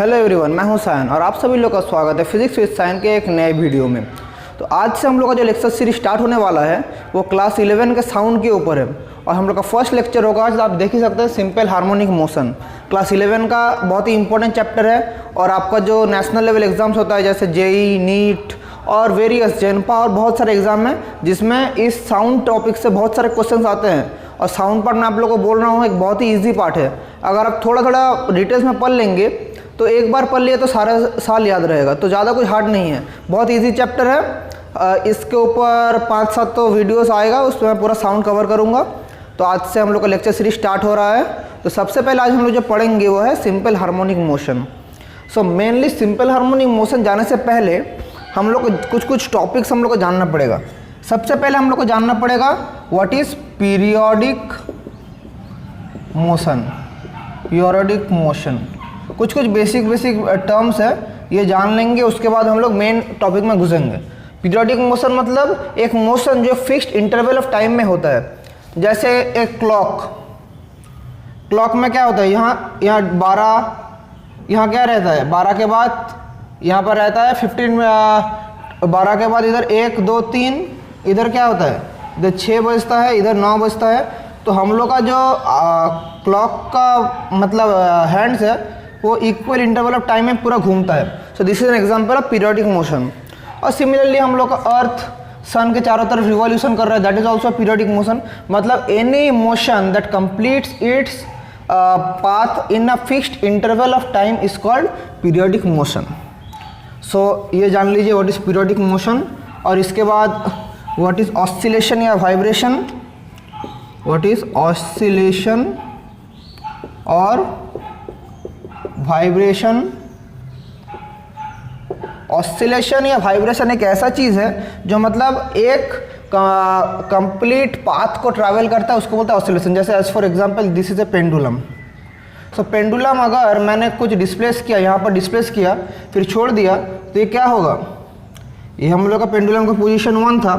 Hello everyone, मैं हूं सायन और आप सभी लोग का स्वागत है फिजिक्स विद सायन के एक नए वीडियो में। तो आज से हम लोग का जो लेक्चर सीरीज स्टार्ट होने वाला है वो क्लास 11 के साउंड के ऊपर है और हम लोग का फर्स्ट लेक्चर होगा आज आप देख ही सकते हैं सिंपल हार्मोनिक मोशन। क्लास 11 का बहुत ही इंपॉर्टेंट चैप्टर है और आपका जो नेशनल लेवल एग्जाम्स होता है जैसे जेई, नीट और वेरियस जेनपा और बहुत सारे एग्जाम हैं जिसमें इस साउंड टॉपिक से बहुत सारे क्वेश्चन आते हैं। और साउंड पार्ट मैं आप लोगों को बोल रहा हूँ एक बहुत ही ईजी पार्ट है। अगर आप थोड़ा थोड़ा डिटेल्स में पढ़ लेंगे तो एक बार पढ़ लिया तो सारा साल याद रहेगा। तो ज़्यादा कुछ हार्ड नहीं है, बहुत इजी चैप्टर है। इसके ऊपर 5-7 तो वीडियोस आएगा, उसमें मैं पूरा साउंड कवर करूँगा। तो आज से हम लोग का लेक्चर सीरीज स्टार्ट हो रहा है। तो सबसे पहले आज हम लोग जो पढ़ेंगे वो है simple harmonic motion. So mainly simple harmonic motion जाने से पहले हम लोग को कुछ टॉपिक्स हम लोग को जानना पड़ेगा। सबसे पहले हम लोग को जानना पड़ेगा what is periodic motion. Periodic motion कुछ बेसिक टर्म्स है, ये जान लेंगे। उसके बाद हम लोग मेन टॉपिक में घुसेंगे। पीरियोडिक मोशन मतलब एक मोशन जो फिक्स्ड इंटरवल ऑफ टाइम में होता है। जैसे एक क्लॉक में क्या होता है, यहाँ 12, यहाँ क्या रहता है 12 के बाद यहाँ पर रहता है 15, 12 के बाद इधर 1, 2, 3, इधर क्या होता है इधर 6 बजता है, इधर 9 बजता है। तो हम लोग का जो क्लॉक का मतलब हैंड्स है वो इक्वल इंटरवल ऑफ टाइम में पूरा घूमता है। सो this is an example of periodic motion. और सिमिलरली हम लोग का अर्थ सन के चारों तरफ रिवॉल्यूशन कर रहा है, that is also periodic motion. मतलब any motion that completes its path in a fixed interval of time is called periodic motion. So ये जान लीजिए व्हाट इज पीरियोडिक मोशन। और इसके बाद व्हाट इज ऑसिलेशन या वाइब्रेशन। व्हाट इज ऑसिलेशन और vibration. Oscillation या वाइब्रेशन एक ऐसा चीज़ है जो मतलब एक कंप्लीट पाथ को ट्रैवल करता है, उसको बोलता है ऑसिलेशन। जैसे as for example this is a pendulum. So pendulum अगर मैंने कुछ डिस्प्लेस किया, यहाँ पर डिस्प्लेस किया फिर छोड़ दिया तो ये क्या होगा, ये हम लोग का पेंडुलम का पोजीशन 1 था,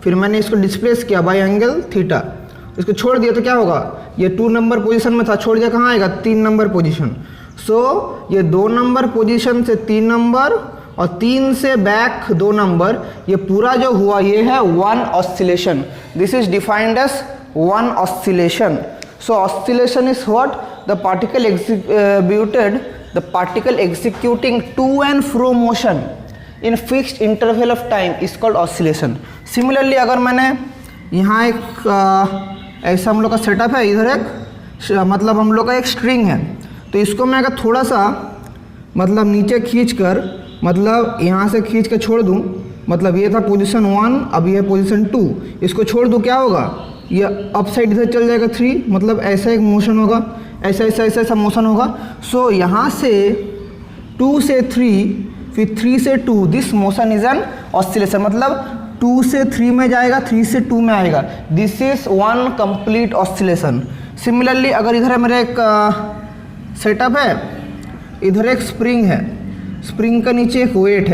फिर मैंने इसको डिस्प्लेस किया बाय एंगल थीटा, इसको छोड़ दिया तो क्या होगा, ये 2 नंबर पोजीशन में था, छोड़ दिया कहाँ आएगा 3 नंबर पोजीशन। सो ये 2 नंबर पोजीशन से 3 नंबर और 3 से बैक 2 नंबर, ये पूरा जो हुआ ये है 1 oscillation. This is defined as 1 oscillation. So oscillation is what the particle executing to and fro motion in fixed interval of time is called oscillation. Similarly अगर मैंने यहाँ एक ऐसा हम लोग का सेटअप है, इधर एक मतलब हम लोग का एक स्ट्रिंग है, तो इसको मैं अगर थोड़ा सा मतलब नीचे खींच कर मतलब यहाँ से खींच के छोड़ दूँ, मतलब ये था पोजीशन 1, अब ये है पोजीशन 2, इसको छोड़ दूँ क्या होगा, ये अप साइड इधर चल जाएगा 3, मतलब ऐसा एक मोशन होगा, ऐसा मोशन होगा। सो यहाँ से 2 से 3 फिर 3 से 2, this motion is an oscillation. मतलब 2 से 3 में जाएगा, 3 से 2 में आएगा, this is 1 complete oscillation. Similarly अगर इधर मेरा एक सेटअप है, इधर एक स्प्रिंग है, स्प्रिंग का नीचे एक वेट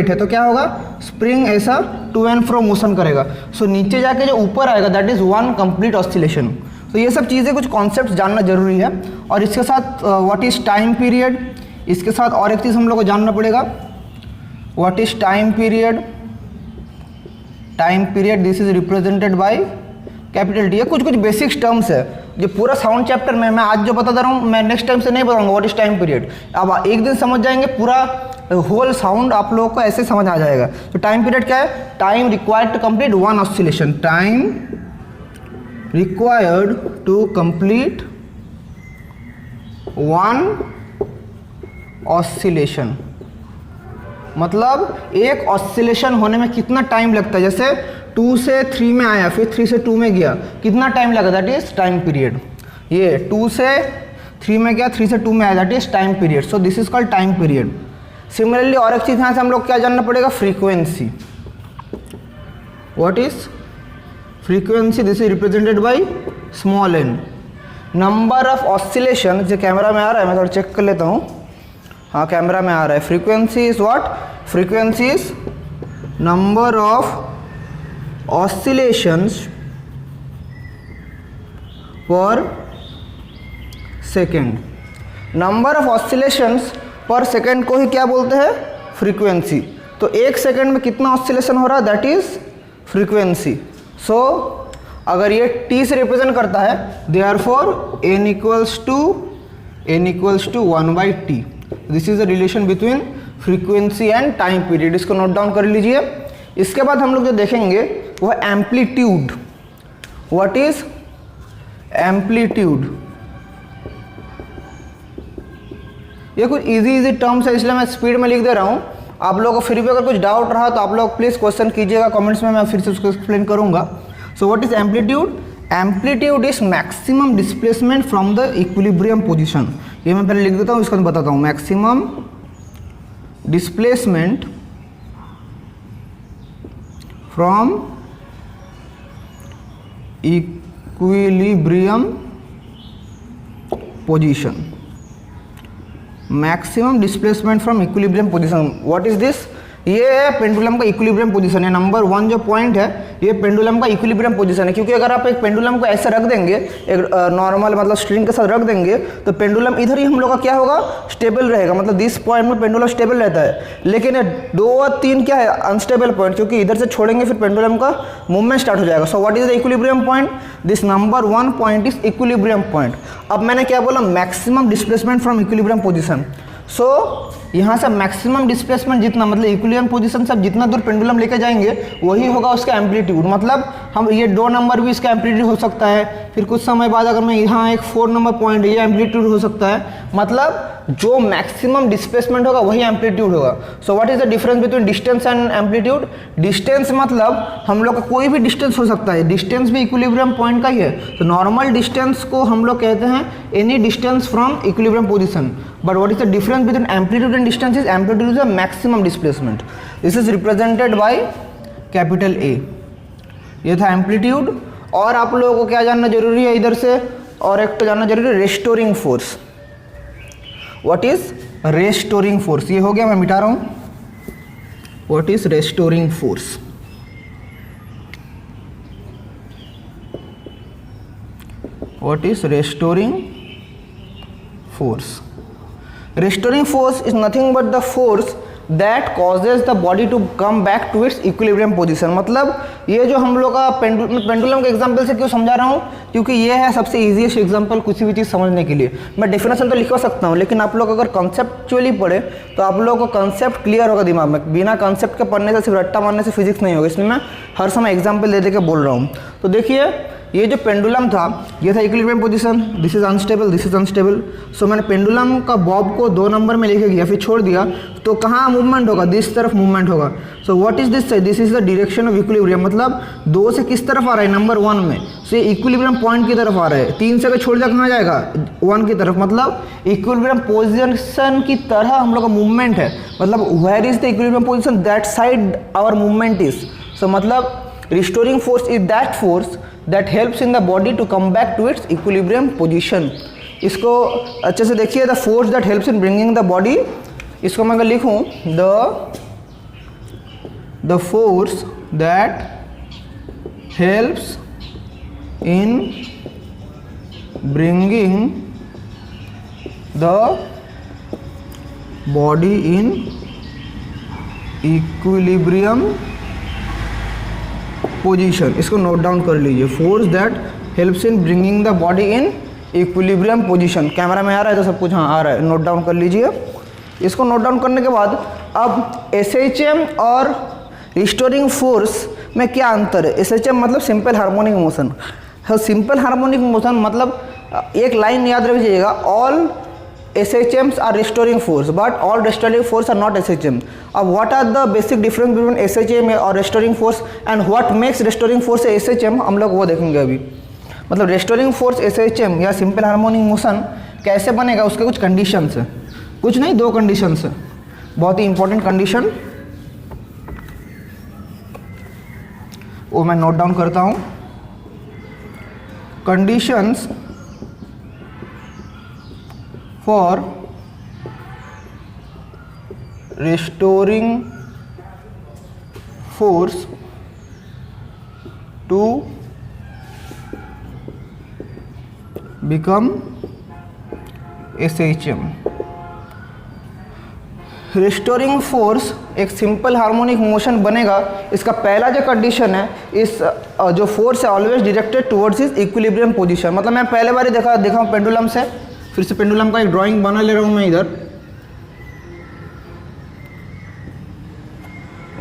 है, तो क्या होगा, स्प्रिंग ऐसा टू एंड फ्रो मोशन करेगा। सो नीचे जाके जो ऊपर आएगा दैट इज 1 कंप्लीट ऑसिलेशन। तो ये सब चीज़ें कुछ कॉन्सेप्ट जानना जरूरी है। और इसके साथ व्हाट इज टाइम पीरियड, इसके साथ और एक चीज़ हम लोग को जानना पड़ेगा, what is time period. Time period this is represented by capital T. कुछ बेसिक टर्म्स है जो पूरा साउंड चैप्टर में मैं आज जो बता रहा हूँ मैं नेक्स्ट टाइम से नहीं बताऊंगा व्हाट इज टाइम पीरियड। अब एक दिन समझ जाएंगे, पूरा होल साउंड आप लोगों को ऐसे समझ आ जाएगा। तो टाइम पीरियड क्या है, time required to complete 1 oscillation. Time required to complete 1 oscillation. मतलब एक ऑसिलेशन होने में कितना टाइम लगता है। जैसे 2 से 3 में आया, फिर 3 से 2 में गया, कितना टाइम लगा, दैट इज टाइम पीरियड। ये 2 से 3 में गया, 3 से 2 में आया, that is time period. So this is called time period. Similarly और एक चीज़ यहाँ से हम लोग क्या जानना पड़ेगा, frequency. What is frequency, this is represented by small n। Number of oscillation, जो कैमरा में आ रहा है मैं थोड़ा चेक कर लेता हूँ, हाँ कैमरा में आ रहा है। Frequency is what, frequency is number of oscillations per second। Number of oscillations पर सेकेंड को ही क्या बोलते हैं, फ्रीक्वेंसी। तो 1 सेकेंड में कितना ऑसिलेशन हो रहा है, दैट इज फ्रीक्वेंसी। सो अगर ये t से रिप्रेजेंट करता है, therefore n equals to 1/t। This is the relation between frequency and time period. इसको नोट डाउन कर लीजिए। इसके बाद हम लोग जो देखेंगे वो एम्पलीट्यूड। What is amplitude? ये कुछ इजी टर्म्स है, इसलिए मैं स्पीड में लिख दे रहा हूँ। आप लोगों को फिर भी अगर कुछ डाउट रहा तो आप लोग प्लीज़ क्वेश्चन कीजिएगा कमेंट्स में, मैं फिर से उसको एक्सप्लेन करूँगा। सो what is amplitude? Amplitude is maximum displacement from the equilibrium position. ये मैं पहले लिख देता हूँ, इसको मैं बताता हूँ। Maximum displacement from equilibrium position. Maximum displacement from equilibrium position, what is this? ये है पेंडुलम का इक्विलिब्रियम पोजीशन है। नंबर 1 जो पॉइंट है, ये पेंडुलम का इक्विलिब्रियम पोजीशन है। क्योंकि अगर आप एक पेंडुलम को ऐसे रख देंगे, एक नॉर्मल मतलब स्ट्रिंग के साथ रख देंगे, तो पेंडुलम इधर ही हम लोग का क्या होगा, स्टेबल रहेगा। मतलब दिस पॉइंट में पेंडुलम स्टेबल रहता है। लेकिन 2 और 3 क्या है, अनस्टेबल पॉइंट, क्योंकि इधर से छोड़ेंगे फिर पेंडुलम का मूवमेंट स्टार्ट हो जाएगा। So what is the equilibrium point? This number 1 point is equilibrium point. अब मैंने क्या बोला, maximum displacement from equilibrium position. So यहाँ से मैक्सिमम डिस्प्लेसमेंट जितना, मतलब इक्विलिब्रियम पोजीशन से जितना दूर पेंडुलम लेके जाएंगे वही होगा उसका एम्पलीट्यूड। मतलब हम ये 2 नंबर भी इसका एम्पलीट्यूड हो सकता है। फिर कुछ समय बाद अगर मैं यहाँ एक 4 नंबर पॉइंट, ये एम्पलीट्यूड हो सकता है। मतलब जो मैक्सिमम डिस्प्लेसमेंट होगा वही एम्पलीट्यूड होगा। सो what is the difference between distance and amplitude? Distance मतलब हम लोग का कोई भी डिस्टेंस हो सकता है, डिस्टेंस भी इक्विलिब्रियम पॉइंट का ही है। तो नॉर्मल डिस्टेंस को हम लोग कहते हैं any distance from equilibrium position. But what is the difference between amplitude and distance? Is amplitude is the maximum displacement. This is represented by capital A। ये था एम्पलीट्यूड। और आप लोगों को क्या जानना जरूरी है इधर से, और एक तो जानना जरूरी है restoring force. What is restoring force? ये हो गया, मैं मिटा रहा हूं। What is restoring force? What is restoring force? Restoring force is nothing but the force that causes the body to come back to its equilibrium position। मतलब ये जो हम लोग का पेंडुलम के एग्जाम्पल से क्यों समझा रहा हूँ, क्योंकि ये है सबसे ईजीएस्ट एग्जाम्पल किसी भी चीज़ समझने के लिए। मैं डेफिनेशन तो लिखवा सकता हूँ, लेकिन आप लोग अगर कॉन्सेप्चुअली पढ़े तो आप लोगों को कॉन्सेप्ट क्लियर होगा दिमाग में। बिना कॉन्सेप्ट के पढ़ने से, सिर्फ रट्टा मारने से फिजिक्स नहीं होगा। इसलिए मैं हर समय एग्जाम्पल दे के बोल रहा हूँ। तो देखिए, ये जो पेंडुलम था, ये था equilibrium position. This is unstable, this is unstable. So मैंने पेंडुलम का बॉब को 2 नंबर में लेके गया, फिर छोड़ दिया, तो कहाँ मूवमेंट होगा, दिस तरफ मूवमेंट होगा। सो what is this? This is the direction of equilibrium. मतलब 2 से किस तरफ आ रहा है, नंबर 1 में। सो ये इक्विलिब्रियम पॉइंट की तरफ आ रहा है। 3 से अगर छोड़ दिया कहाँ जाएगा, 1 की तरफ। मतलब इक्विलिब्रियम पोजीशन की तरह हम लोग का मूवमेंट है। मतलब where is the equilibrium position, that side our movement is. So मतलब restoring force is that force that helps in the body to come back to its equilibrium position। इसको अच्छे से देखिए, the force that helps in bringing the body, इसको मैं अगर लिखूं, the force that helps in bringing the body in equilibrium position. इसको note down कर लीजिए। Force that helps in bringing the body in equilibrium position. Camera में आ रहा है तो सब कुछ हाँ आ रहा है, नोट डाउन कर लीजिए। इसको नोट डाउन करने के बाद अब SHM और रिस्टोरिंग फोर्स में क्या अंतर है? SHM मतलब simple harmonic motion. Simple harmonic motion मतलब एक लाइन याद रख जाइएगा, all SHMs are restoring force but all restoring force are not SHM। अब what are the basic difference between SHM और restoring force and what makes restoring force SHM, हम लोग वो देखेंगे अभी। मतलब restoring force SHM या simple harmonic motion कैसे बनेगा, उसके कुछ कंडीशंस है। कुछ नहीं, 2 कंडीशंस है, बहुत ही इंपॉर्टेंट कंडीशन, वो मैं नोट डाउन करता हूँ। Conditions for restoring force to become SHM। Restoring force एक सिंपल हार्मोनिक मोशन बनेगा। इसका पहला जो कंडीशन है, इस जो फोर्स है always directed towards is equilibrium position. मतलब मैं पहले बार ही देखा हूँ पेंडुलम से, फिर से पेंडुलम का एक ड्राइंग बना ले रहा हूँ मैं इधर।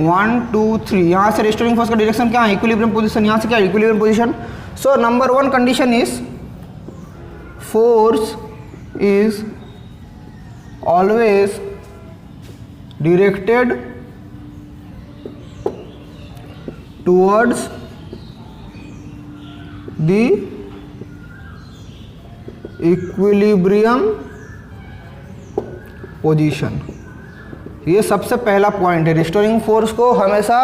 1 2 3 यहाँ से रिस्टोरिंग फोर्स का डायरेक्शन क्या है, इक्विलिब्रियम पोजीशन। यहाँ से क्या है, equilibrium position. So number 1 condition is force is always directed towards the equilibrium position। ये सबसे पहला पॉइंट है, रिस्टोरिंग फोर्स को हमेशा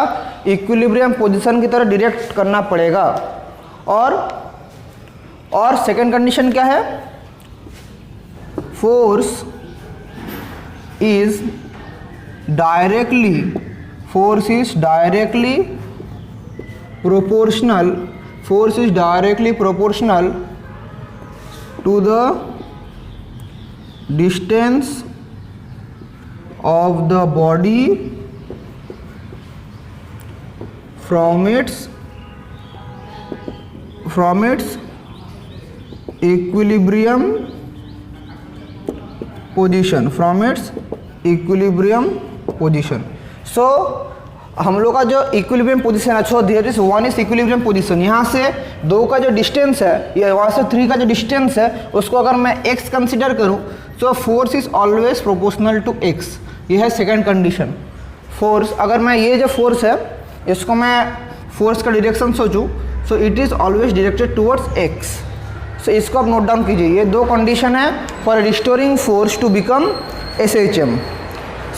इक्विलिब्रियम पोजीशन की तरह डायरेक्ट करना पड़ेगा। और सेकंड कंडीशन क्या है, force is directly proportional to the distance of the body from its equilibrium position। So हम लोग का जो इक्विलिब्रियम पोजीशन है, so there is 1 is equilibrium position. यहाँ से 2 का जो डिस्टेंस है, या वहाँ से 3 का जो डिस्टेंस है, उसको अगर मैं x कंसिडर करूँ, so force is always proportional to x। ये है सेकंड कंडीशन। फोर्स, अगर मैं ये जो फोर्स है इसको मैं फोर्स का डायरेक्शन सोचूं, so it is always directed towards x। So इसको आप नोट डाउन कीजिए, ये 2 कंडीशन है for restoring force to become SHM।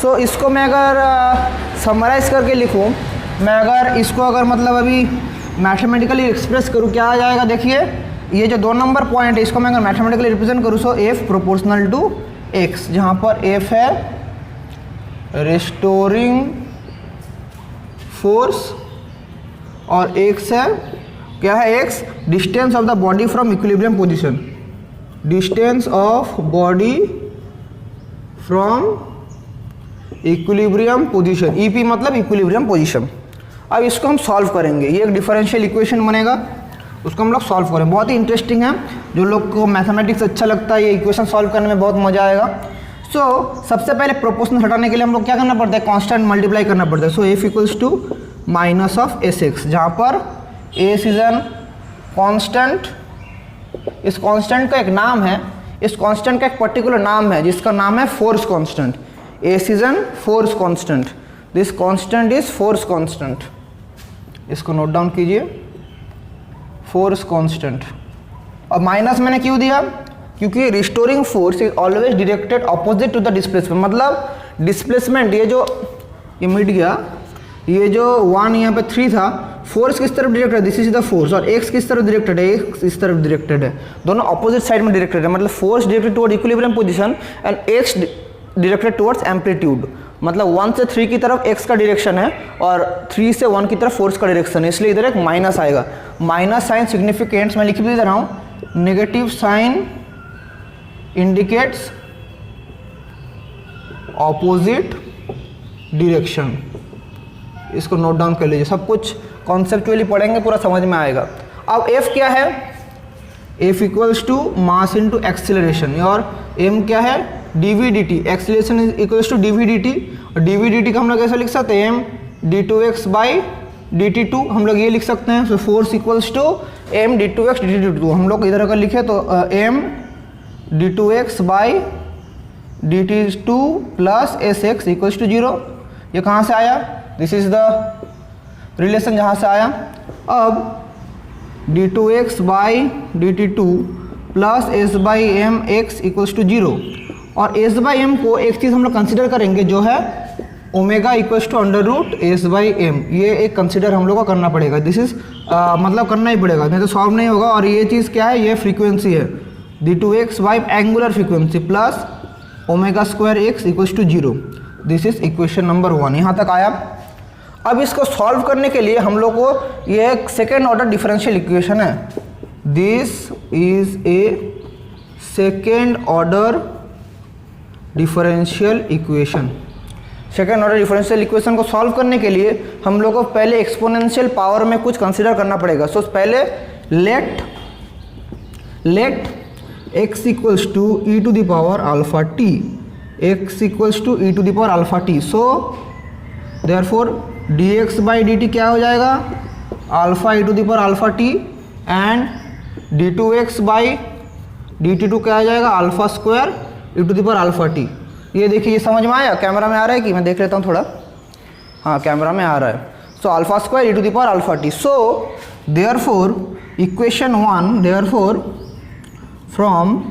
So इसको मैं अगर समराइज़ करके लिखूँ, मैं अगर इसको अगर मतलब अभी मैथमेटिकली एक्सप्रेस करूँ, क्या आ जाएगा, देखिए ये जो 2 नंबर पॉइंट है इसको मैं अगर मैथमेटिकली रिप्रेजेंट करूँ, सो F प्रोपोर्शनल टू x, जहाँ पर F है रिस्टोरिंग फोर्स और x है क्या है, x distance of the body from equilibrium position, distance of body from equilibrium position. EP मतलब इक्विलिब्रियम पोजीशन। अब इसको हम सॉल्व करेंगे, ये एक डिफरेंशियल इक्वेशन बनेगा, उसको हम लोग सॉल्व करेंगे। बहुत ही इंटरेस्टिंग है, जो लोग को मैथमेटिक्स अच्छा लगता है ये इक्वेशन सॉल्व करने में बहुत मज़ा आएगा। सो सबसे पहले प्रोपोर्शनल हटाने के लिए हम लोग क्या करना पड़ता है, कांस्टेंट मल्टीप्लाई करना पड़ता है। So F equals to minus of SX, जहाँ पर S इज एन कांस्टेंट। इस कांस्टेंट का एक नाम है, इस कांस्टेंट का एक पर्टिकुलर नाम है जिसका नाम है force constant. S is an force constant, this constant is force constant। इसको नोट डाउन कीजिए, फोर्स कांस्टेंट। अब माइनस मैंने क्यों दिया, क्योंकि restoring force is always directed opposite to the displacement. मतलब डिस्प्लेसमेंट, ये मिट गया, ये जो 1 यहाँ पे 3 था, फोर्स किस तरफ डायरेक्टेड है, दिस इज द फोर्स, और x किस तरफ डायरेक्टेड है, x इस तरफ डायरेक्टेड है, दोनों ऑपोजिट साइड में डायरेक्टेड है। मतलब force directed toward equilibrium position and x directed towards amplitude. मतलब 1 से 3 की तरफ x का डायरेक्शन है और 3 से 1 की तरफ फोर्स का डायरेक्शन है, इसलिए इधर एक माइनस आएगा। माइनस साइन सिग्निफिकेंट्स मैं लिख भी दे रहा हूँ, negative sign indicates opposite direction. इसको नोट डाउन कर लीजिए, सब कुछ कॉन्सेप्चुअली पढ़ेंगे, पूरा समझ में आएगा। अब F क्या है, F equals to mass into acceleration, और M क्या है, dv/dt। Acceleration is equals to dv/dt, और dv/dt का हम लोग कैसे लिख सकते हैं, m d2x बाई dt2, हम लोग ये लिख सकते हैं। So force equals to m d2x dt2। हम लोग इधर अगर लिखे तो m d2x by dt2 plus sx equals to 0। ये कहाँ से आया, दिस इज द रिलेशन जहाँ से आया। अब d2x by dt2 plus s by m x equals to 0, और s बाई एम को एक चीज़ हम लोग कंसिडर करेंगे जो है omega equals to under root s by m. ये एक कंसिडर हम लोग को करना पड़ेगा, दिस इज मतलब करना ही पड़ेगा, नहीं तो सॉल्व नहीं होगा। और ये चीज़ क्या है, ये फ्रीक्वेंसी है d2x by angular frequency plus omega square x equals to 0। This is equation number 1, यहाँ तक आया। अब इसको सॉल्व करने के लिए हम लोग को ये एक सेकेंड ऑर्डर डिफरेंशियल इक्वेशन है, this is A second order differential equation. Second order differential equation को सॉल्व करने के लिए हम लोग को पहले एक्सपोनेंशियल पावर में कुछ कंसीडर करना पड़ेगा। सो पहले let x equals to e to the power alpha t, x equals to e to the power alpha t. So therefore dx by dt क्या हो जाएगा, alpha e to the power alpha t, and d2x by dt2 क्या आ जाएगा, alpha square e to the power alpha t. ये देखिए, ये समझ में आया? कैमरा में आ रहा है कि मैं देख लेता हूँ थोड़ा? हाँ, कैमरा में आ रहा है। So alpha square e to the power alpha t. So therefore equation 1, therefore from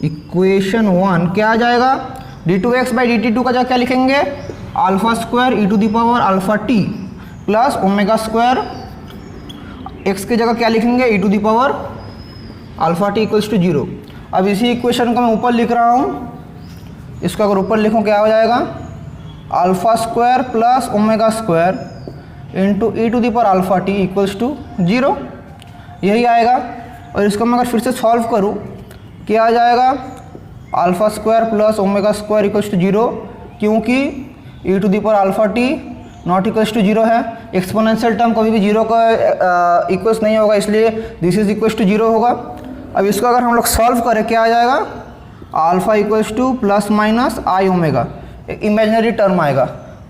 equation 1 क्या आ जाएगा, d2x बाई dt2 का जगह क्या लिखेंगे, alpha square e to the power alpha t plus omega square, x की जगह क्या लिखेंगे, e to the power alpha t equals to 0। अब इसी इक्वेशन को मैं ऊपर लिख रहा हूँ, इसको अगर ऊपर लिखूँ क्या हो जाएगा, alpha square plus omega square into e to the power alpha t equals to 0, यही आएगा। और इसको मैं अगर फिर से सॉल्व करूँ क्या आ जाएगा, alpha square plus omega square equals to 0, क्योंकि e to the power alpha t not equals to 0 है। एक्सपोनेंशियल टर्म कभी भी 0 का इक्वल्स नहीं होगा, इसलिए दिस इज इक्वल्स टू 0 होगा। अब इसको अगर हम लोग सॉल्व करें क्या आ जाएगा, alpha equals to plus minus i omega, एक इमेजिनरी टर्म आएगा।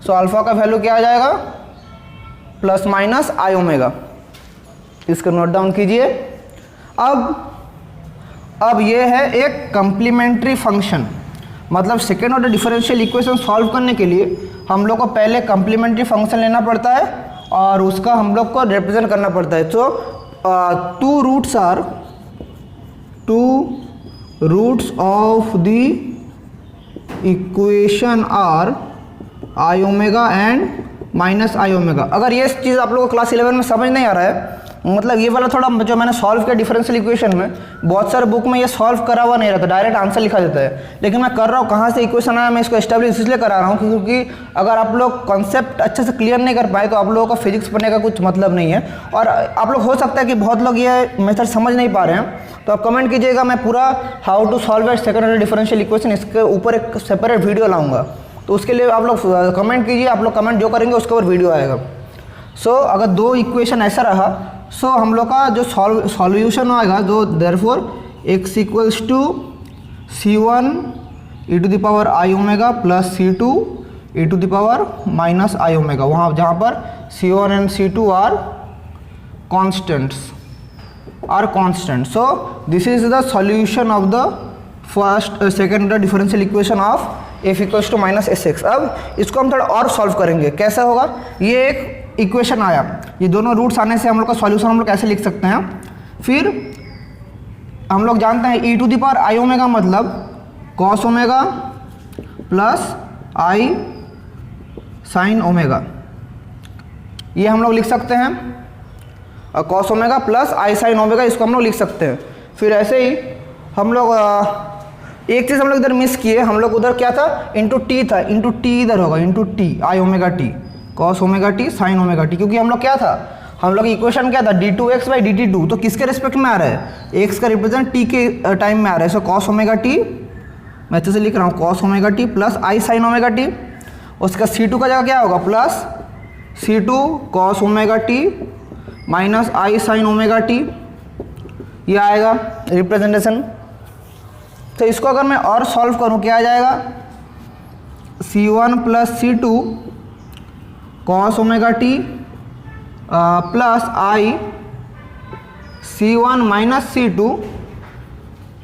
सो अल्फा का वैल्यू क्या आ जाएगा, प्लस माइनस आई ओमेगा। इसको नोट डाउन कीजिए। अब ये है एक कम्प्लीमेंट्री फंक्शन, मतलब second order differential equation solve करने के लिए हम लोग को पहले कम्प्लीमेंट्री फंक्शन लेना पड़ता है और उसका हम लोग को रिप्रेजेंट करना पड़ता है। तो two roots of the equation are i omega and minus i omega. अगर ये चीज़ आप लोगों को क्लास 11 में समझ नहीं आ रहा है, मतलब ये वाला थोड़ा जो मैंने सॉल्व किया डिफरेंशियल इक्वेशन में, बहुत सारे बुक में ये सॉल्व करा हुआ नहीं रहता, डायरेक्ट आंसर लिखा देता है। लेकिन मैं कर रहा हूँ, कहाँ से इक्वेशन आया मैं इसको एस्टेब्लिश इसलिए करा रहा हूँ क्योंकि अगर आप लोग कॉन्सेप्ट अच्छे से क्लियर नहीं कर पाए तो आप लोगों को फिजिक्स पढ़ने का कुछ मतलब नहीं है। और आप लोग हो सकता है कि बहुत लोग ये मेथड समझ नहीं पा रहे हैं, तो आप कमेंट कीजिएगा, मैं पूरा how to solve a second order differential equation इसके ऊपर एक सेपरेट वीडियो लाऊंगा। तो उसके लिए आप लोग कमेंट कीजिए, आप लोग कमेंट जो करेंगे उसके ऊपर वीडियो आएगा। सो अगर दो इक्वेशन ऐसा रहा, सो हम लोग का जो सॉल्यूशन आएगा, जो therefore x equals to c1 e to the power i omega plus c2 e to the power minus i omega, वहाँ जहाँ पर c1 and c2 are constant. So this is the solution of the first second order differential equation of f equals to minus sx। अब इसको हम थोड़ा और solve करेंगे। कैसा होगा, ये एक इक्वेशन आया, ये दोनों रूट्स आने से हम लोग का सॉल्यूशन हम लोग कैसे लिख सकते हैं। फिर हम लोग जानते हैं e to the power i omega मतलब cos omega plus i sine omega, ये हम लोग लिख सकते हैं। Cos omega plus i sine omega, इसको हम लोग लिख सकते हैं। फिर ऐसे ही हम लोग एक चीज़ हम लोग इधर मिस किए, हम लोग उधर क्या था, इंटू टी था, इंटू टी इधर होगा, into T I omega T cos omega T sign omega T, क्योंकि हम लोग क्या था, हम लोग इक्वेशन क्या था, d2x बाई dt2, तो किसके रिस्पेक्ट में आ रहा है, x का रिप्रेजेंट t के टाइम में आ रहा है। सो कॉस ओमेगा टी, मैं अच्छे से लिख रहा हूँ, cos omega t plus i sine omega t, उसका c2 का जगह क्या होगा, plus c2 cos omega t minus i sine omega t, ये आएगा रिप्रेजेंटेशन। तो इसको अगर मैं और सॉल्व करूँ क्या आ जाएगा, c1 plus c2 cos omega t plus i c1 minus c2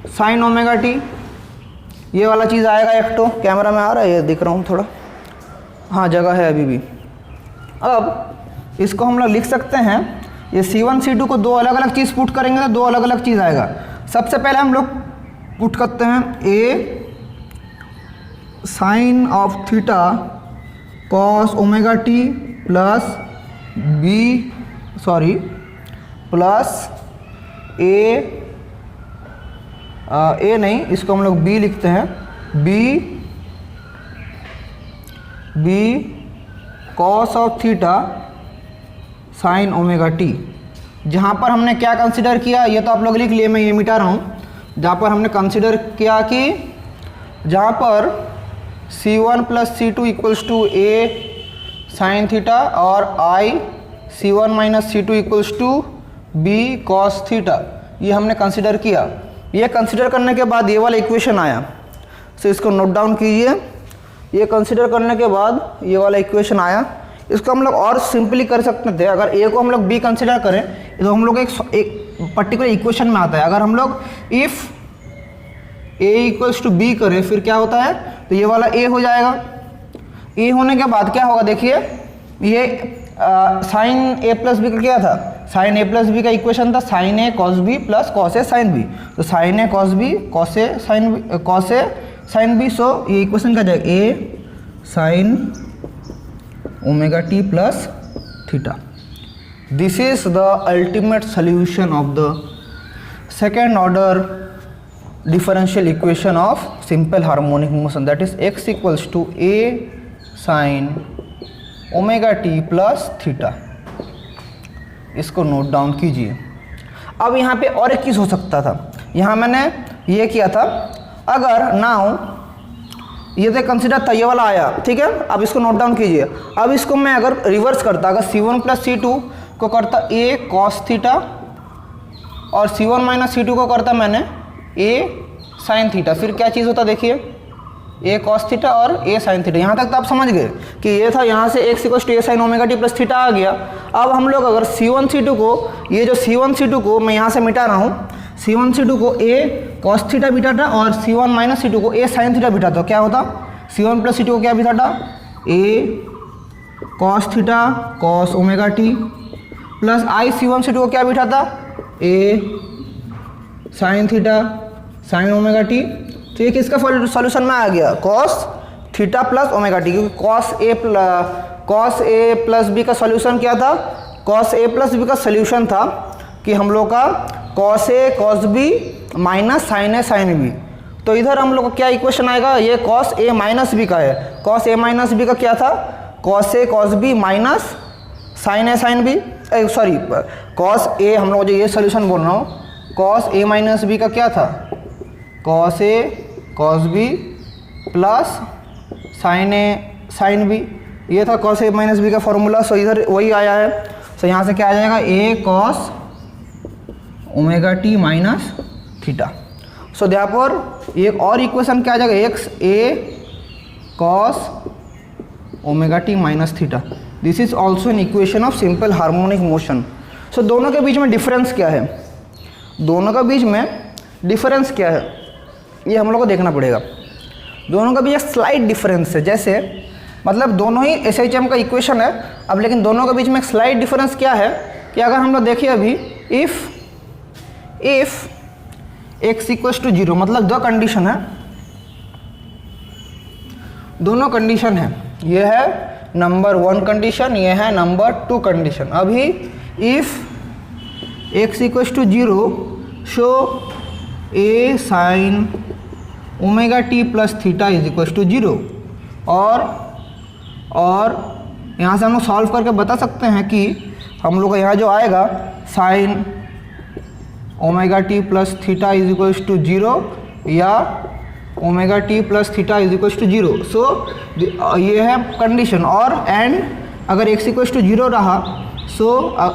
sine omega t, ये वाला चीज़ आएगा एक। तो कैमरा में आ रहा है, ये दिख रहा हूँ थोड़ा, हाँ जगह है अभी भी। अब इसको हम लोग लिख सकते हैं, ये c1 c2 को दो अलग अलग चीज़ पुट करेंगे तो दो अलग अलग चीज़ आएगा। सबसे पहले हम लोग पुट करते हैं a sine of theta cos omega t plus plus a नहीं, इसको हम लोग b लिखते हैं, b cos of theta sine omega t. जहाँ पर हमने क्या कंसिडर किया, ये तो आप लोग लिख लिए, मैं ये मिटा रहा हूँ। जहाँ पर हमने कंसिडर किया कि जहाँ पर C1 plus C2 equals to A sine theta और I C1 minus C2 equals to B cos theta, ये हमने कंसिडर किया। ये कंसिडर करने के बाद ये वाला इक्वेशन आया, सो इसको नोट डाउन कीजिए। ये कंसिडर करने के बाद ये वाला इक्वेशन आया, इसको हम लोग और सिंपली कर सकते थे। अगर ए को हम लोग बी कंसिडर करें तो हम लोग एक पर्टिकुलर इक्वेशन में आता है। अगर हम लोग if a equals to b करें फिर क्या होता है, तो ये वाला ए हो जाएगा। ए होने के बाद क्या होगा, देखिए ये साइन ए प्लस बी का क्या था, साइन ए प्लस बी का इक्वेशन था sine a cos b plus cos a sine b. तो sine a cos b cos a sine b cos a sine b, so ये equation क्या जाएगा, a sine omega t plus theta. This is the ultimate solution of the second order differential equation of simple harmonic motion, that is x equals to a sin omega t plus theta। इसको note down कीजिए। अब यहाँ पे और एक चीज़ हो सकता था, यहाँ मैंने ये किया था, अगर नाउ ये तो कंसिडर था, ये वाला आया, ठीक है। अब इसको नोट डाउन कीजिए। अब इसको मैं अगर रिवर्स करता, अगर C1 प्लस C2 को करता a cos थीटा और C1 माइनस C2 को करता मैंने a साइन थीटा, फिर क्या चीज़ होता, देखिए a cos थीटा और a साइन थीटा। यहाँ तक तो आप समझ गए कि ये था, यहाँ से x equal to a sine omega t plus theta आ गया। अब हम लोग अगर C1 C2 को, ये जो C1 C2 को मैं यहाँ से मिटा रहा हूँ, C1 C2 को a cos थीटा बिठा था और C1 माइनस C2 को a साइन थीटा बिठा था, क्या होता, C1 प्लस C2 को क्या बिठा था, a cos theta cos omega t plus I C1 C2 को क्या बिठा था, a sine theta sine omega T. तो ये किसका सॉल्यूशन में आ गया, cos theta plus omega T, क्योंकि कॉस ए प्लस बी का सॉल्यूशन क्या था, कॉस ए प्लस बी का सॉल्यूशन था कि हम लोग का cos A cos B minus sign A sine b. तो इधर हम लोग का क्या इक्वेशन आएगा, ये कॉस ए माइनस बी का है। कॉस ए माइनस बी का क्या था, cos A cos B minus sign A sine B, sorry cos A, हम लोग जो ये सॉल्यूशन बोल रहा हूँ, कॉस ए माइनस बी का क्या था, cos A cos b plus sign A sine B, ये था कॉस ए माइनस बी का फॉर्मूला। सो इधर वही आया है। सो यहाँ से क्या आ जाएगा, a cos omega t minus theta. So therefore एक और इक्वेशन क्या आ जाएगा, x a cos omega t minus theta. This is also an equation of simple harmonic motion. So दोनों के बीच में डिफरेंस क्या है, दोनों के बीच में डिफरेंस क्या है, ये हम लोग को देखना पड़ेगा। दोनों का भी एक स्लाइट डिफरेंस है, जैसे मतलब दोनों ही SHM का इक्वेशन है, अब लेकिन दोनों के बीच में एक स्लाइट डिफरेंस क्या है कि अगर हम लोग देखिए अभी इफ x इक्वल्स टू 0, मतलब दो कंडीशन है, दोनों कंडीशन है, ये है नंबर 1 कंडीशन, ये है नंबर 2 कंडीशन। अभी if x equals to 0 so a sine omega t plus theta is equal to 0, और यहाँ से हम लोग सॉल्व करके बता सकते हैं कि हम लोग का यहाँ जो आएगा sine omega t plus theta is equal to 0 या omega t plus theta is equal to 0। So ये है कंडीशन। और एंड अगर x इक्वल टू 0 रहा, सो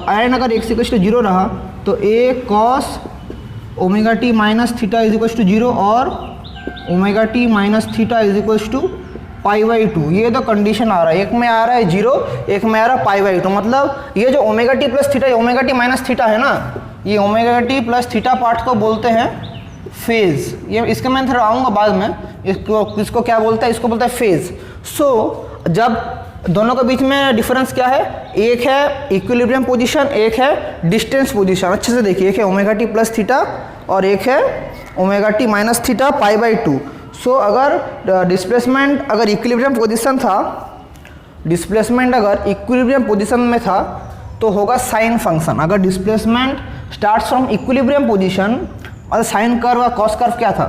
एंड अगर x इक्वल टू 0 रहा तो a cos omega t minus theta is equal to 0 और omega t minus theta is equal to π/2। ये तो कंडीशन आ रहा है, एक में आ रहा है 0, एक में आ रहा है π/2। मतलब ये जो omega t plus theta, omega t minus theta है ना, ये omega t plus theta part को बोलते हैं फेज। ये इसके मैं थोड़ा आऊँगा बाद में, इसको क्या बोलते हैं, इसको बोलते हैं फेज। सो जब दोनों के बीच में डिफरेंस क्या है, एक है इक्विलिब्रियम पोजीशन, एक है डिस्टेंस पोजीशन। अच्छे से देखिए, एक है ओमेगा टी प्लस थीटा और एक है ओमेगा टी माइनस थीटा π/2। सो अगर डिस्प्लेसमेंट अगर इक्विलिब्रियम पोजीशन था, डिस्प्लेसमेंट अगर इक्विलिब्रियम पोजीशन में था तो होगा साइन फंक्शन। अगर displacement starts from equilibrium position और साइन कर्व और कॉस कर्व क्या था,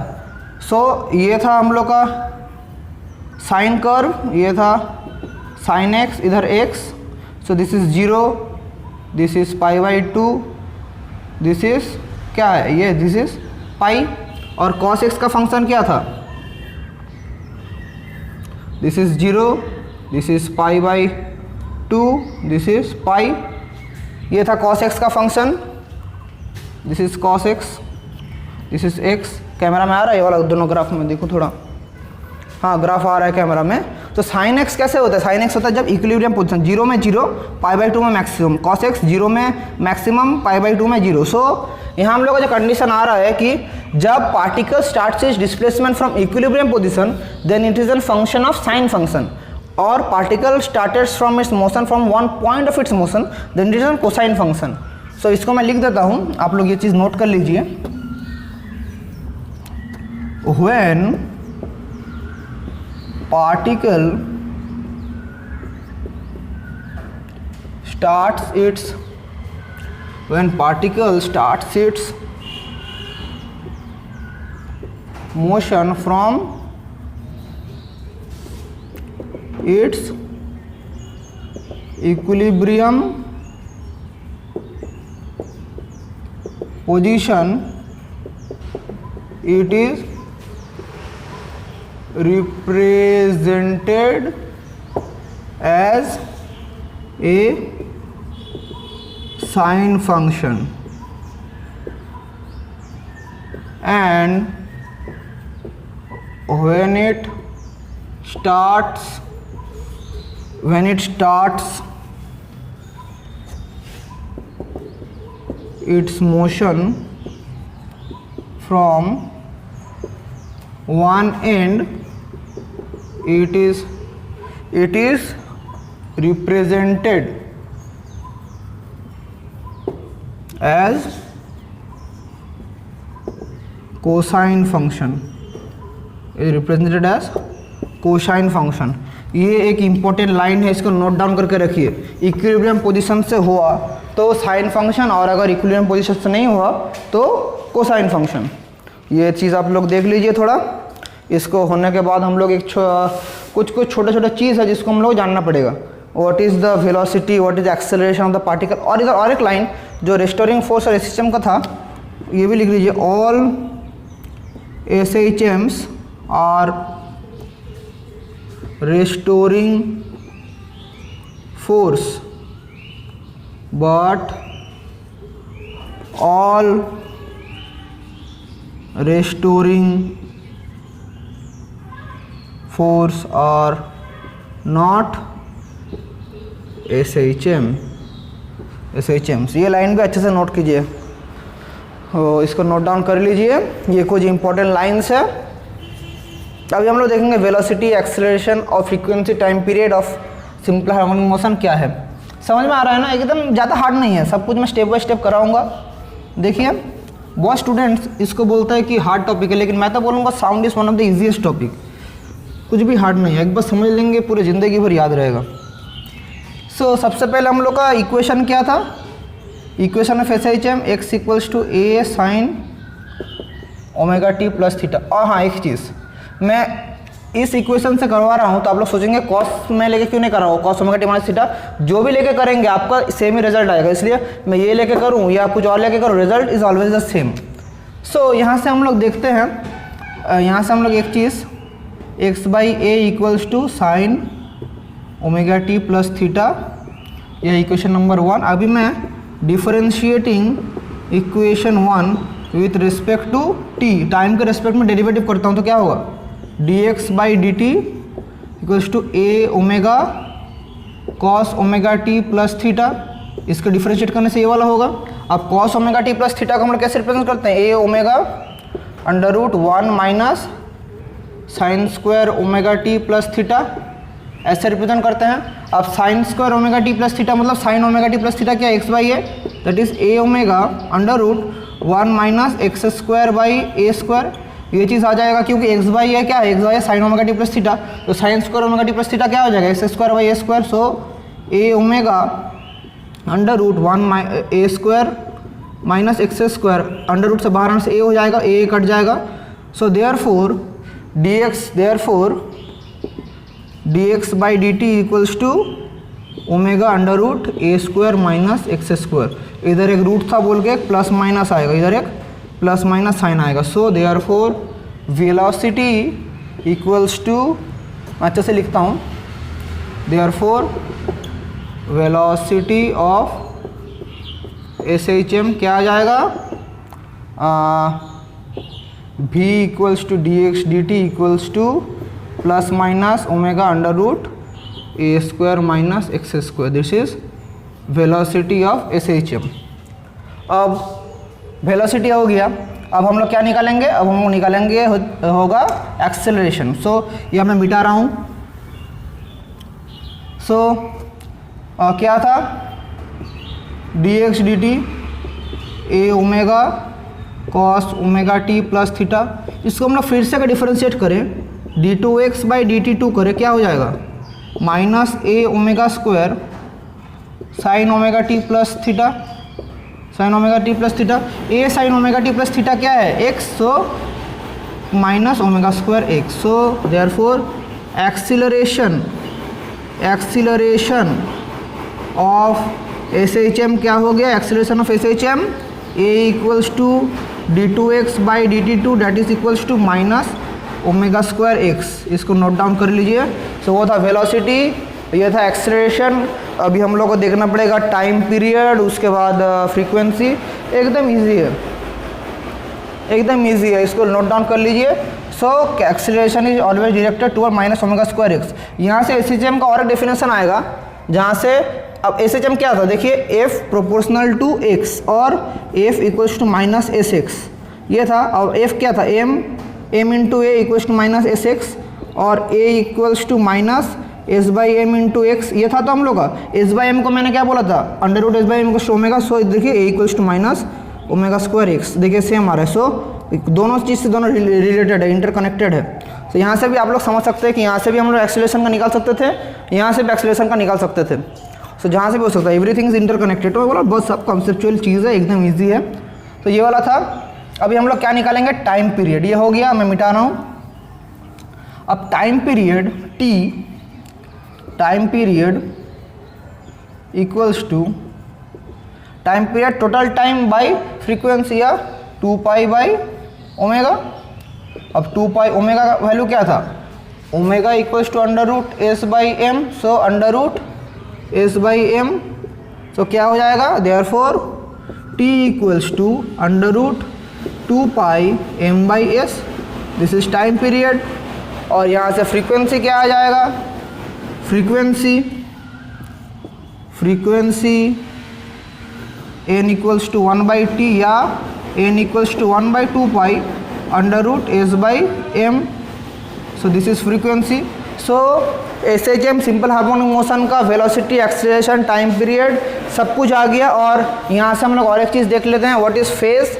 सो ये था हम लोग का साइन कर्व, ये था साइन एक्स, इधर x, so this is 0, this is π/2, this is क्या है, ये दिस इज पाई, और कॉस एक्स का फंक्शन क्या था, this is 0, this is pi by 2, this is pi. ये था cos x का function, this is cos x, this is x। Camera में आ रहा है ये वाला दोनों ग्राफ में, देखो थोड़ा, हाँ ग्राफ आ रहा है कैमरा में। तो साइन एक्स कैसे होता है? साइन एक्स होता है जब इक्विलिब्रियम पोजीशन 0 में 0, पाई बाई 2 में मैक्सिमम, कॉस एक्स 0 में मैक्सिमम, पाई बाई 2 में 0। सो यहाँ हम लोग का जो कंडीशन आ रहा है कि जब particle starts its displacement from equilibrium position then it is an function of sine function, और particle started from its motion from one point of its motion then it is an cosine function. So इसको मैं लिख देता हूँ, आप लोग ये चीज़ note कर लीजिए। When particle starts its motion from its equilibrium position, it is represented as a sine function, and when it starts its motion from one end, it is represented as cosine function, ये एक important line है, इसको note down करके रखिए। Equilibrium position से हुआ तो sign function, और अगर इक्विलिब्रियम पोजीशन से नहीं हुआ तो कोसाइन फंक्शन। ये चीज़ आप लोग देख लीजिए थोड़ा। इसको होने के बाद हम लोग एक कुछ छोटे छोटे चीज़ है जिसको हम लोग जानना पड़ेगा। What is the velocity, what is acceleration of the particle. और इधर और एक लाइन जो रेस्टोरिंग फोर्स और सिस्टम का था, ये भी लिख लीजिए। All SHMs are restoring force, but all restoring force are not SHMs। ये लाइन भी अच्छे से नोट कीजिए, इसको नोट डाउन कर लीजिए। ये कुछ इंपॉर्टेंट लाइन्स है। अभी हम लोग देखेंगे वेलोसिटी, एक्सेलरेशन और frequency time period of simple harmonic motion क्या है। समझ में आ रहा है ना? एकदम ज़्यादा हार्ड नहीं है, सब कुछ मैं स्टेप बाय स्टेप कराऊंगा। देखिए बहुत स्टूडेंट्स इसको बोलता है कि हार्ड टॉपिक है, लेकिन मैं तो बोलूँगा sound is one of the easiest topic. कुछ भी हार्ड नहीं है, एक बार समझ लेंगे पूरी ज़िंदगी भर याद रहेगा। सो सबसे पहले हम लोग का इक्वेशन क्या था? Equation of SHM x equals to a sine omega t plus theta. और हाँ एक चीज़, मैं इस इक्वेशन से करवा रहा हूँ तो आप लोग सोचेंगे कॉस में लेके क्यों नहीं कर रहा हूँ, cos omega t minus theta. जो भी लेके करेंगे आपका सेम ही रिजल्ट आएगा, इसलिए मैं ये लेके करूँ या कुछ और लेके करूँ, result is always the same. So यहाँ से हम लोग देखते हैं, यहाँ से हम लोग एक चीज़ x by a equals to sine omega t plus theta, यह इक्वेशन नंबर 1। अभी मैं differentiating equation 1 with respect to t, time के रिस्पेक्ट में डेरिवेटिव करता हूँ तो क्या होगा, dx by d t equals to a omega cos omega t plus theta. इसको डिफरेंशिएट करने से ये वाला होगा। अब cos omega t plus theta को हम लोग कैसे रिप्रेजेंट करते हैं, a omega under root 1 minus sine square omega t plus theta, ऐसे रिप्रेजेंट करते हैं। अब sine square omega t plus theta मतलब sine omega t plus theta क्या है, x by a, that is a omega under root 1 minus x square by a square. ये चीज़ आ जाएगा क्योंकि एक्स बाई ए क्या है, x by a sine omega t plus theta, तो sine square omega t plus theta क्या हो जाएगा, x square by a square. So a omega under root 1 a square minus x square, under root से बाहर आने से ए हो जाएगा, ए कट जाएगा। So therefore dx by d t equals to omega under root a square minus x square. इधर एक root था बोल के एक प्लस माइनस आएगा, इधर एक प्लस माइनस साइन आएगा। So therefore velocity equals to मैं अच्छे से लिखता हूँ, देयरफॉर वेलोसिटी ऑफ SHM क्या आ जाएगा, v equals to dx dt equals to plus minus omega under root a square minus x square, this is velocity of SHM। अब velocity हो गया, अब हम लोग क्या निकालेंगे, अब हम लोग निकालेंगे होगा एक्सेलरेशन। सो ये मैं मिटा रहा हूँ। सो क्या था, dx dt a omega cos omega t plus theta, इसको हम लोग फिर से अगर डिफरेंशिएट करें d2x बाई dt2 करें, क्या हो जाएगा, minus a omega square sine omega t plus theta, sine omega t plus theta, a sine omega t plus theta क्या है, x, so minus omega square x. So therefore acceleration of SHM क्या हो गया, acceleration of SHM a equals to d2x by dt2 that is equals to minus omega square x. इसको note down कर लीजिए। सो वो था वेलोसिटी, ये था एक्सेलरेशन। अभी हम लोग को देखना पड़ेगा टाइम पीरियड, उसके बाद फ्रीक्वेंसी। एकदम इजी है, एकदम इजी है, इसको नोट डाउन कर लीजिए। So acceleration is always directed toward minus omega square x. यहाँ से SHM का और एक डेफिनेशन आएगा, जहाँ से अब SHM क्या था, देखिए f प्रोपोर्शनल टू x और f equals to minus s x, ये था। और f क्या था, m into a equals to minus s x और a equals to minus s by m into x, ये था। तो हम लोग का एस बाई एम को मैंने क्या बोला था, under root s by m equals to omega. So देखिए a equals to minus omega square x, देखिए सेम आ रहा है। सो दोनों चीज़ से दोनों रिलेटेड है, इंटरकनेक्टेड है। तो यहाँ से भी आप लोग समझ सकते हैं कि यहाँ से भी हम लोग एक्सेलरेशन का निकाल सकते थे, यहाँ से भी एक्सेलरेशन का निकाल सकते थे। सो जहाँ से भी हो सकता है, एवरीथिंग इज इंटरकनेक्टेड। तो बोला बहुत सब कॉन्सेप्चुअल चीज़ है, एकदम ईजी है। तो ये वाला था। अभी हम लोग क्या निकालेंगे, टाइम पीरियड। ये हो गया, मैं मिटा रहा हूँ। अब time period t, time period equals to time period total time by frequency या 2 पाई बाई ओमेगा। अब 2 पाई ओमेगा का वैल्यू क्या था, omega equals to under root s by m. So under root s by m, so क्या हो जाएगा, therefore t equals to under root 2 pi m by s, this is time period. और यहाँ से frequency क्या आ जाएगा, frequency n equals to 1 by t या n equals to 1 by 2 pi under root s by m. So this is frequency. So SHM simple harmonic motion का velocity, acceleration, time period सब कुछ आ गया। और यहाँ से हम लोग और एक चीज़ देख लेते हैं, व्हाट इज़ फेज।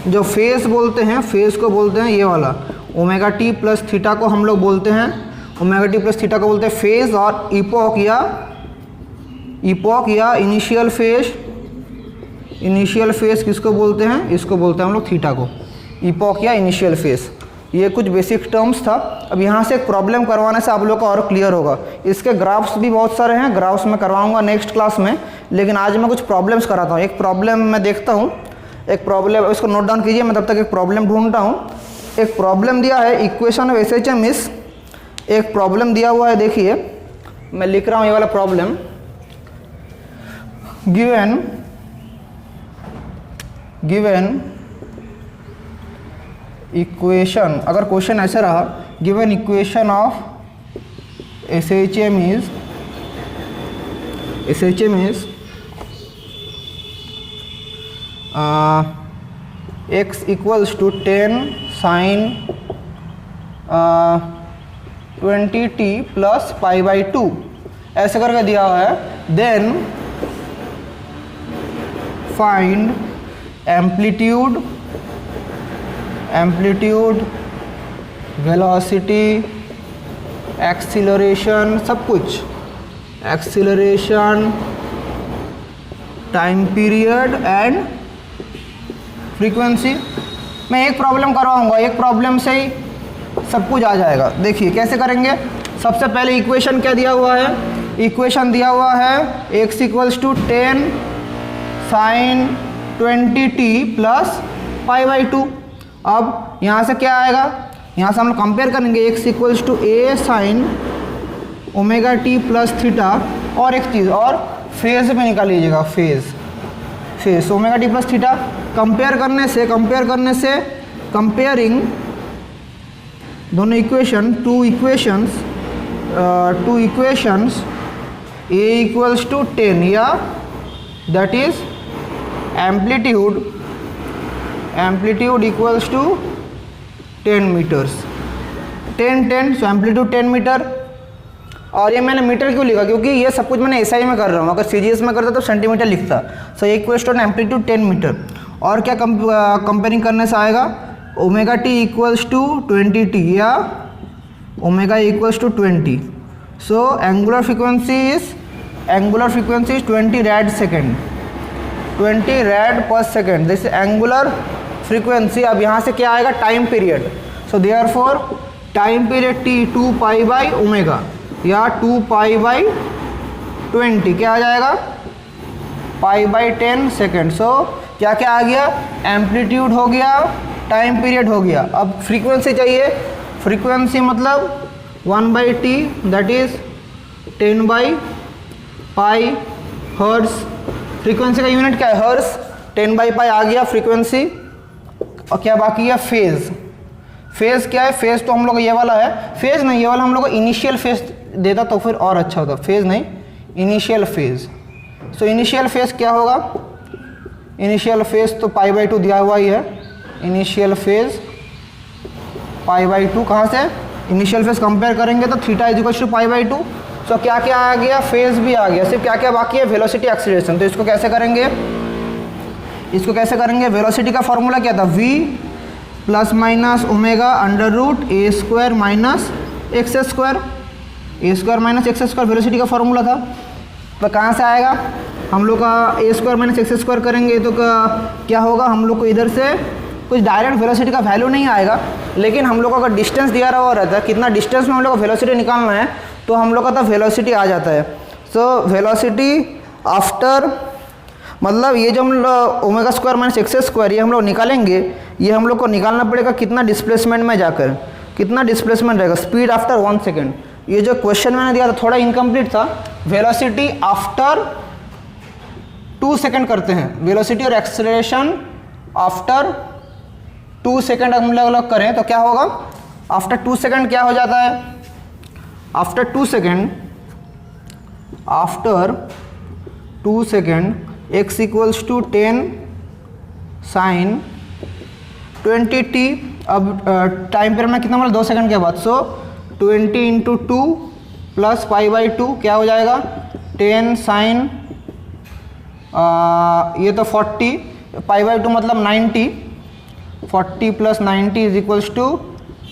जो फेज बोलते हैं, फेज को बोलते हैं ये वाला ओमेगा टी प्लस थीटा को हम लोग बोलते हैं, ओमेगा टी प्लस थीटा को बोलते हैं फेज। और इपोक या इनिशियल फेज किसको बोलते हैं, इसको बोलते हैं हम लोग थीटा को, इपोक या इनिशियल फेज। ये कुछ बेसिक टर्म्स था। अब यहाँ से एक प्रॉब्लम करवाने से आप लोग का और क्लियर होगा। इसके ग्राफ्स भी बहुत सारे हैं, ग्राफ्स मैं करवाऊंगा नेक्स्ट क्लास में, लेकिन आज मैं कुछ प्रॉब्लम्स कराता हूँ। एक प्रॉब्लम मैं देखता हूँ, एक प्रॉब्लम, इसको नोट डाउन कीजिए, मैं तब तक एक प्रॉब्लम ढूंढता हूँ। एक प्रॉब्लम दिया है, इक्वेशन ऑफ SHM इज, एक प्रॉब्लम दिया हुआ है, देखिए मैं लिख रहा हूँ ये वाला प्रॉब्लम। गिवन इक्वेशन, अगर क्वेश्चन ऐसे रहा, given equation of SHM is x equals to 10 sine 20t plus pi by 2 ऐसे करके दिया हुआ है। Then find amplitude, velocity, acceleration, सब कुछ, acceleration, time period and frequency. मैं एक प्रॉब्लम करवाऊंगा, एक प्रॉब्लम से ही सब कुछ आ जाएगा। देखिए कैसे करेंगे। सबसे पहले इक्वेशन क्या दिया हुआ है, इक्वेशन दिया हुआ है x equals to 10 sine 20t plus pi by 2। अब यहाँ से क्या आएगा, यहाँ से हम लोग कंपेयर करेंगे, x equals to a sine omega t plus theta, और एक चीज़ और फेज में निकाल लीजिएगा, phase omega t plus theta. Compare करने से कंपेयरिंग दोनों equation, two equations a equals to 10, या that is amplitude equals to 10 meters, 10 so amplitude 10 meter. और ये मैंने मीटर क्यों लिखा, क्योंकि ये सब कुछ मैंने एसआई में कर रहा हूँ, अगर सीजीएस में करता तो सेंटीमीटर लिखता। So equals to amplitude 10 meter. और क्या कंपेयरिंग करने से आएगा, omega T equals to 20t या ओमेगा equals to 20। So angular frequency is 20 rad second, 20 rad पर सेकेंड, दिस एंगुलर फ्रीक्वेंसी। अब यहाँ से क्या आएगा, time period. So therefore time period t 2 pi by omega या 2 पाई बाई 20, क्या आ जाएगा, पाई बाई 10 सेकेंड। सो क्या क्या आ गया, एम्पलीट्यूड हो गया, टाइम पीरियड हो गया। अब फ्रीक्वेंसी चाहिए, फ्रीक्वेंसी मतलब 1/t that is 10 by pi hertz. Frequency का यूनिट क्या है, हर्ट्ज। 10 बाई पाई आ गया फ्रीक्वेंसी। और क्या बाकी है, फेज। फेज क्या है, फेज तो हम लोग ये वाला है, फेज नहीं, ये वाला हम लोग को इनिशियल फेज देता तो फिर और अच्छा होता, फेज नहीं, initial phase. So initial phase क्या होगा, इनिशियल फेज तो पाई बाई 2 दिया हुआ ही है, इनिशियल फेज पाई बाई 2। कहाँ से, इनिशियल फेज कंपेयर करेंगे तो theta is equal to pi by 2। सो क्या क्या आ गया, फेज भी आ गया, सिर्फ क्या क्या बाकी है, वेलोसिटी एक्सीलरेशन। तो इसको कैसे करेंगे, वेलोसिटी का फॉर्मूला क्या था, v plus minus omega under root a square minus x square, a square minus x square velocity का फॉर्मूला था। तो कहाँ से आएगा, हम लोग का a square minus x square करेंगे तो क्या होगा, हम लोग को इधर से कुछ डायरेक्ट वेलोसिटी का वैल्यू नहीं आएगा, लेकिन हम लोग को अगर डिस्टेंस दिया रहा रहता है, कितना डिस्टेंस में हम लोग को वेलोसिटी निकालना है, तो हम लोग का तो वेलोसिटी आ जाता है। सो वेलोसिटी आफ्टर, मतलब ये जो हम लोग omega square minus x square ये हम लोग निकालेंगे, ये हम लोग को निकालना पड़ेगा कितना डिस्प्लेसमेंट में जाकर, कितना डिस्प्लेसमेंट रहेगा, स्पीड आफ्टर 1 सेकेंड। ये जो क्वेश्चन मैंने दिया था थोड़ा इनकम्प्लीट था, वेलोसिटी आफ्टर 2 सेकेंड करते हैं, वेलोसिटी और एक्सेलरेशन आफ्टर 2 सेकेंड हम लोग करें तो क्या होगा, आफ्टर 2 सेकेंड क्या हो जाता है, after 2 second x equals to 10 sine 20t। अब टाइम पीरियड में कितना मतलब 2 सेकंड के बाद, सो 20 इंटू 2 प्लस पाई बाई 2 क्या हो जाएगा, 10 साइन ये तो 40, पाई बाई 2 मतलब 90, 40 plus 90 is equals to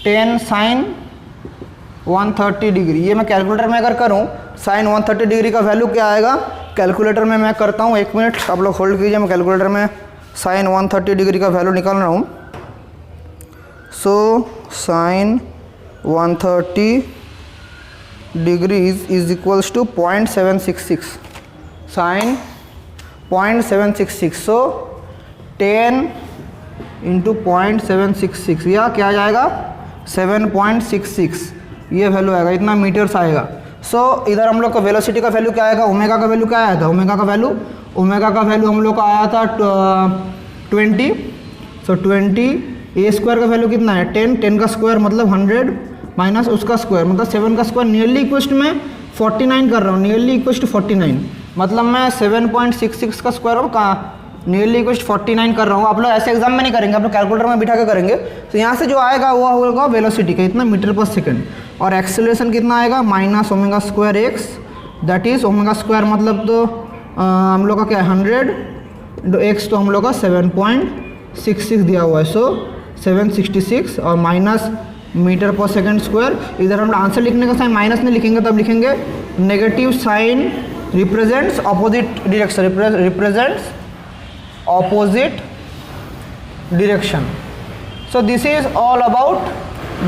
10 sine 130 degree. ये मैं कैलकुलेटर में अगर करूँ साइन 130 डिग्री का वैल्यू क्या आएगा, कैलकुलेटर में मैं करता हूँ, 1 मिनट आप लोग होल्ड कीजिए, मैं कैलकुलेटर में साइन 130 डिग्री का वैल्यू निकाल रहा हूँ। So sine 130 degrees is equals to 0.766, sine 0.766। So 10 into 0.766 या क्या आ जाएगा 7.66, ये वैल्यू आएगा, इतना मीटर्स आएगा। सो इधर हम लोग का वेलोसिटी का वैल्यू क्या आएगा, ओमेगा का वैल्यू क्या आया था, ओमेगा का वैल्यू हम लोग का आया था 20। सो 20, ए स्क्वायर का वैल्यू कितना है 10, 10 का स्क्वायर मतलब 100 माइनस उसका स्क्वायर मतलब 7 का स्क्वायर, नियरली इक्वल्स टू मैं 49 कर रहा हूँ, नियरली इक्वल्स टू 49 मतलब मैं 7.66 का स्क्वायर हूँ कहाँ, नियरली इक्वल्स टू 49 कर रहा हूँ। आप लोग ऐसे एग्जाम में नहीं करेंगे, आप लोग कैलकुलेटर में बिठा के करेंगे। तो यहाँ से जो आएगा वो होगा वेलोसिटी का इतना मीटर पर सेकेंड, और एक्सेलरेशन कितना आएगा minus omega square x, that is omega square मतलब तो हम लोग का क्या है 100 इंटू एक्स, तो हम लोग का 7.66 दिया हुआ है। सो 766 और माइनस मीटर पर सेकेंड स्क्वायर। इधर हम आंसर लिखने का साइन माइनस नहीं लिखेंगे, तब लिखेंगे negative sign represents opposite direction, represents opposite direction. So this is all about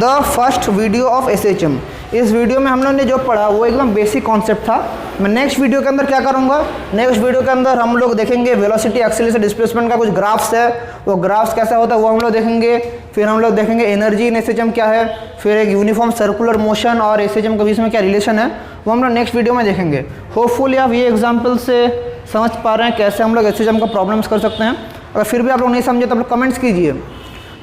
the first video of SHM. इस वीडियो में हम लोगों ने जो पढ़ा वो एकदम बेसिक कॉन्सेप्ट था। मैं नेक्स्ट वीडियो के अंदर क्या करूँगा, नेक्स्ट वीडियो के अंदर हम लोग देखेंगे वेलोसिटी, एक्सीलरेशन, डिस्प्लेसमेंट का कुछ ग्राफ्स है, वो ग्राफ्स कैसा होता है वो हम लोग देखेंगे। फिर हम लोग देखेंगे एनर्जी इन एसएचएम क्या है, फिर एक यूनिफॉर्म सर्कुलर मोशन और एसएचएम के बीच में क्या रिलेशन है वो हम लोग नेक्स्ट वीडियो में देखेंगे। होपफुली आप ये एग्जाम्पल से समझ पा रहे हैं कैसे हम लोग एसएचएम का प्रॉब्लम्स कर सकते हैं। अगर फिर भी आप लोग नहीं समझे तो आप लोग कमेंट्स कीजिए,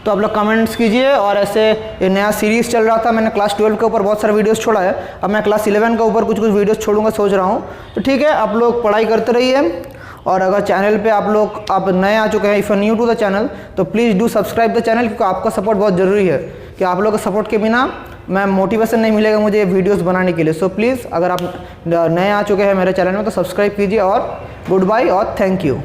तो आप लोग कमेंट्स कीजिए। और ऐसे ये नया सीरीज़ चल रहा था, मैंने क्लास 12 के ऊपर बहुत सारे वीडियोस छोड़ा है, अब मैं क्लास 11 के ऊपर कुछ वीडियोस छोड़ूंगा सोच रहा हूँ। तो ठीक है, आप लोग पढ़ाई करते रहिए। और अगर चैनल पे आप नए आ चुके हैं, if new to the channel, तो please do subscribe the channel, क्योंकि आपका सपोर्ट बहुत ज़रूरी है। कि आप लोगों के सपोर्ट के बिना मैं मोटिवेशन नहीं मिलेगा मुझे वीडियोस बनाने के लिए। सो प्लीज़ अगर आप नए आ चुके हैं मेरे चैनल में तो सब्सक्राइब कीजिए। और गुड बाय और थैंक यू।